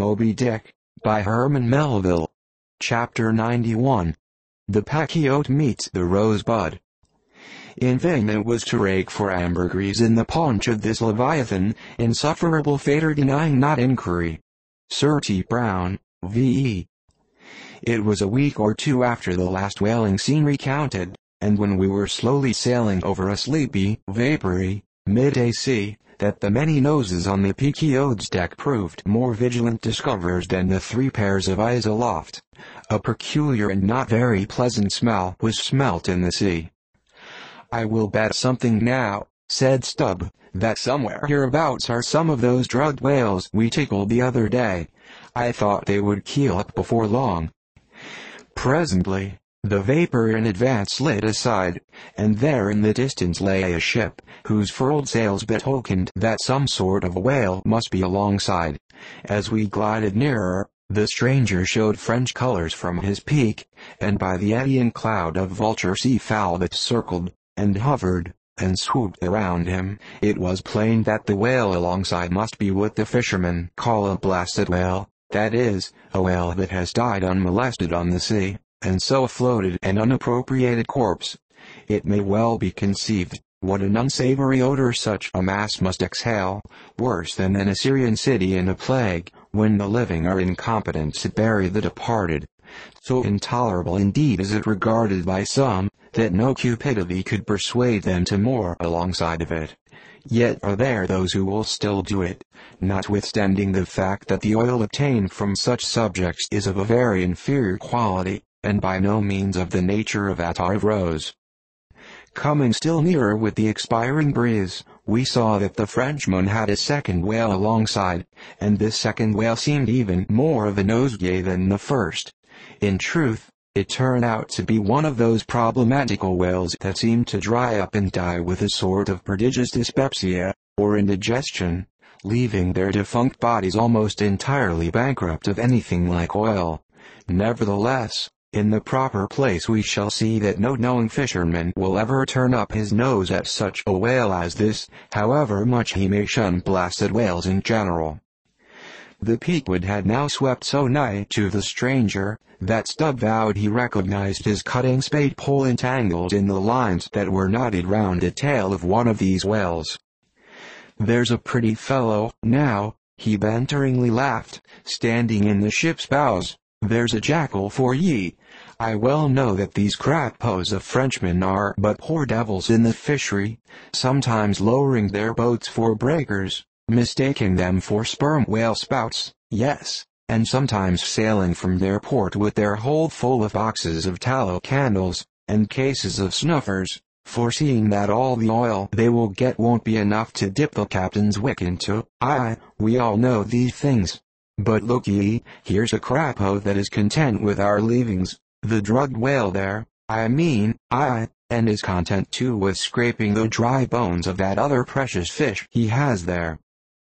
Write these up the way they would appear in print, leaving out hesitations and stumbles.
Moby-Dick, by Herman Melville. Chapter 91. The Pequod meets the rosebud. In vain it was to rake for ambergriese in the paunch of this Leviathan, insufferable fetor denying not inquiry. Sir T. Browne, V.E. It was a week or two after the last whaling scene recounted, and when we were slowly sailing over a sleepy, vapoury, midday sea, that the many noses on the Pequod's deck proved more vigilant discoverers than the 3 pairs of eyes aloft. A peculiar and not very pleasant smell was smelt in the sea. "I will bet something now," said Stubb, "that somewhere hereabouts are some of those drugged whales we tickled the other day. I thought they would keel up before long." Presently, the vapor in advance slid aside, and there in the distance lay a ship, whose furled sails betokened that some sort of a whale must be alongside. As we glided nearer, the stranger showed French colors from his peak, and by the eddying cloud of vulture sea-fowl that circled, and hovered, and swooped around him, it was plain that the whale alongside must be what the fishermen call a blasted whale, that is, a whale that has died unmolested on the sea, and so floated an unappropriated corpse. It may well be conceived what an unsavory odor such a mass must exhale, worse than an Assyrian city in a plague, when the living are incompetent to bury the departed. So intolerable indeed is it regarded by some, that no cupidity could persuade them to moor alongside of it. Yet are there those who will still do it, notwithstanding the fact that the oil obtained from such subjects is of a very inferior quality, and by no means of the nature of attar of rose. Coming still nearer with the expiring breeze, we saw that the Frenchman had a second whale alongside, and this second whale seemed even more of a nosegay than the first. In truth, it turned out to be one of those problematical whales that seem to dry up and die with a sort of prodigious dyspepsia, or indigestion, leaving their defunct bodies almost entirely bankrupt of anything like oil. Nevertheless, in the proper place we shall see that no knowing fisherman will ever turn up his nose at such a whale as this, however much he may shun blasted whales in general. The Pequod had now swept so nigh to the stranger, that Stubb vowed he recognized his cutting spade pole entangled in the lines that were knotted round the tail of one of these whales. "There's a pretty fellow, now," he banteringly laughed, standing in the ship's bows. "There's a jackal for ye. I well know that these crapos of Frenchmen are but poor devils in the fishery, sometimes lowering their boats for breakers, mistaking them for sperm whale spouts, yes, and sometimes sailing from their port with their hold full of boxes of tallow candles, and cases of snuffers, foreseeing that all the oil they will get won't be enough to dip the captain's wick into. Aye, we all know these things. But look ye, here's a crapo that is content with our leavings, the drugged whale there, I mean, aye, and is content too with scraping the dry bones of that other precious fish he has there.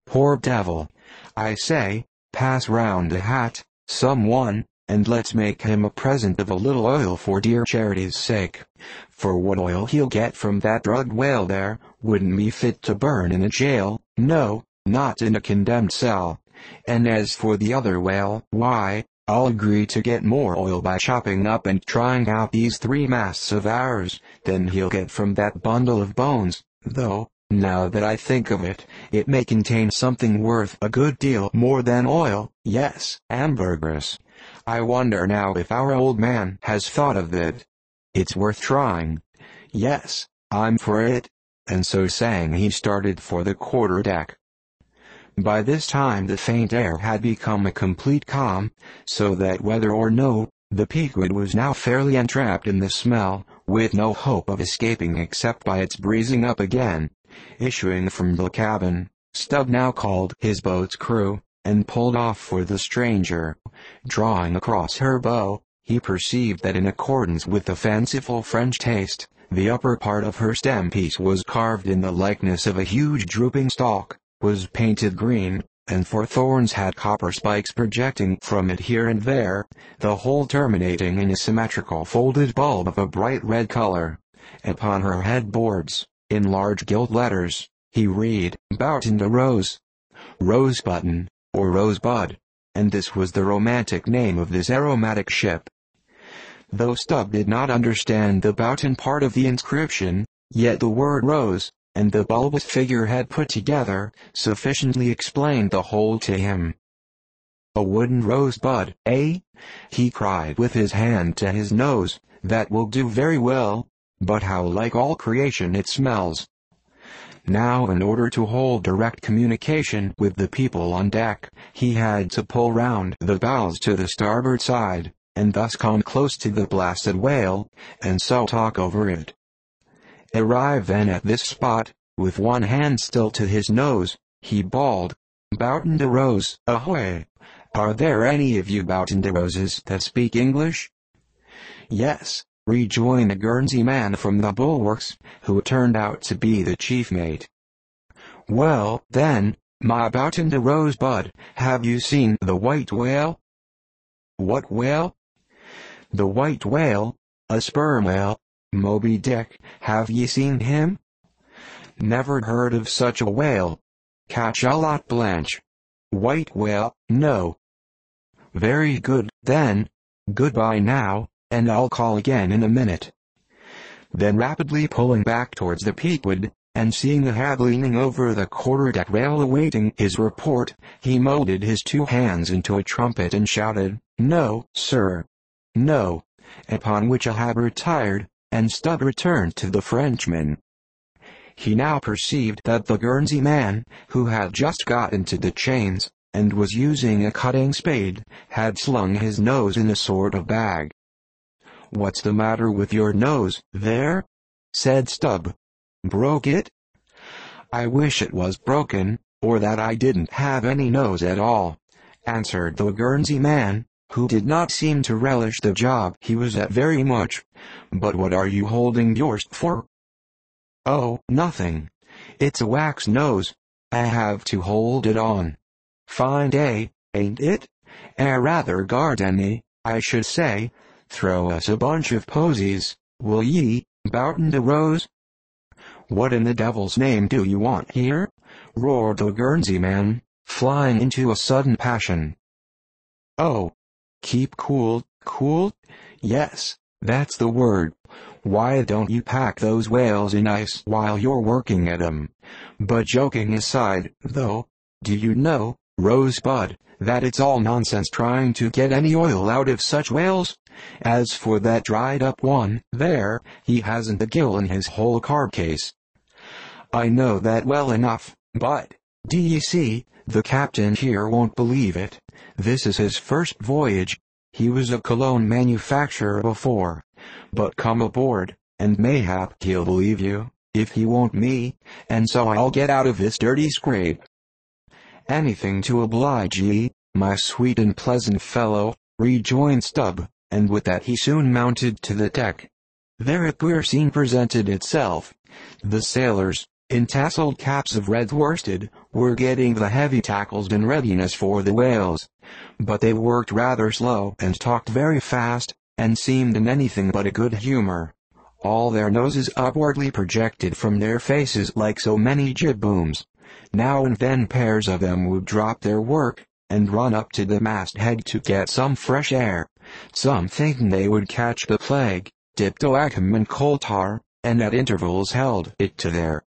Poor devil! I say, pass round a hat, some one, and let's make him a present of a little oil for dear charity's sake. For what oil he'll get from that drugged whale there, wouldn't be fit to burn in a jail, no, not in a condemned cell. And as for the other whale, why, I'll agree to get more oil by chopping up and trying out these 3 masts of ours, than he'll get from that bundle of bones, though, now that I think of it, it may contain something worth a good deal more than oil. Yes, Ambergriese. I wonder now if our old man has thought of it. It's worth trying. Yes, I'm for it." And so saying he started for the quarter-deck. By this time the faint air had become a complete calm, so that whether or no, the Pequod was now fairly entrapped in the smell, with no hope of escaping except by its breezing up again. Issuing from the cabin, Stubb now called his boat's crew, and pulled off for the stranger. Drawing across her bow, he perceived that in accordance with the fanciful French taste, the upper part of her stem piece was carved in the likeness of a huge drooping stalk, was painted green, and 4 thorns had copper spikes projecting from it here and there, the whole terminating in a symmetrical folded bulb of a bright red color. Upon her headboards, in large gilt letters, he read, "Betokened a rose. Rose button, or rosebud." and this was the romantic name of this aromatic ship. Though Stubb did not understand the Bowton part of the inscription, yet the word rose, and the bulbous figurehead put together, sufficiently explained the whole to him. "A wooden rosebud, eh?" he cried with his hand to his nose. "That will do very well, but how like all creation it smells." Now, in order to hold direct communication with the people on deck, he had to pull round the bows to the starboard side, and thus come close to the blasted whale, and so talk over it. Arrived then at this spot, with one hand still to his nose, he bawled, "Bowton de Rose, ahoy! Are there any of you Bowton de Roses that speak English?" "Yes," rejoined a Guernsey man from the bulwarks, who turned out to be the chief mate. "Well, then, my Bowton de Rosebud, have you seen the white whale?" "What whale?" "The white whale, a sperm whale, Moby-Dick. Have ye seen him?" "Never heard of such a whale. Cachalot blanche. White whale, no." "Very good, then. Goodbye now, and I'll call again in a minute." Then rapidly pulling back towards the Pequod, and seeing the hag leaning over the quarter-deck rail awaiting his report, he molded his two hands into a trumpet and shouted, "No, sir. No." Upon which a hag retired, and Stubb returned to the Frenchman. He now perceived that the Guernsey man, who had just got into the chains, and was using a cutting spade, had slung his nose in a sort of bag. "What's the matter with your nose, there?" said Stubb. "Broke it?" "I wish it was broken, or that I didn't have any nose at all," answered the Guernsey man, who did not seem to relish the job he was at very much. "But what are you holding yours for?" "Oh, nothing. It's a wax nose. I have to hold it on. Fine day, ain't it? Rather gardeny, I should say. Throw us a bunch of posies, will ye, Bowton de Rose?" "What in the devil's name do you want here?" roared the Guernsey man, flying into a sudden passion. "Oh, keep cool, cool? Yes, that's the word. Why don't you pack those whales in ice while you're working at 'em? But joking aside, though, do you know, Rosebud, that it's all nonsense trying to get any oil out of such whales? As for that dried-up one, there, he hasn't a gill in his whole carcase." "I know that well enough, but, d'ye see, the captain here won't believe it. This is his first voyage. He was a cologne manufacturer before. But come aboard, and mayhap he'll believe you, if he won't me, and so I'll get out of this dirty scrape." "Anything to oblige ye, my sweet and pleasant fellow," rejoined Stubb, and with that he soon mounted to the deck. There a queer scene presented itself. The sailors, in tasseled caps of red worsted, were getting the heavy tackles in readiness for the whales. But they worked rather slow and talked very fast, and seemed in anything but a good humor. All their noses upwardly projected from their faces like so many jib-booms. Now and then pairs of them would drop their work, and run up to the masthead to get some fresh air. Some thinking they would catch the plague, dipped oakum and coal tar, and at intervals held it to their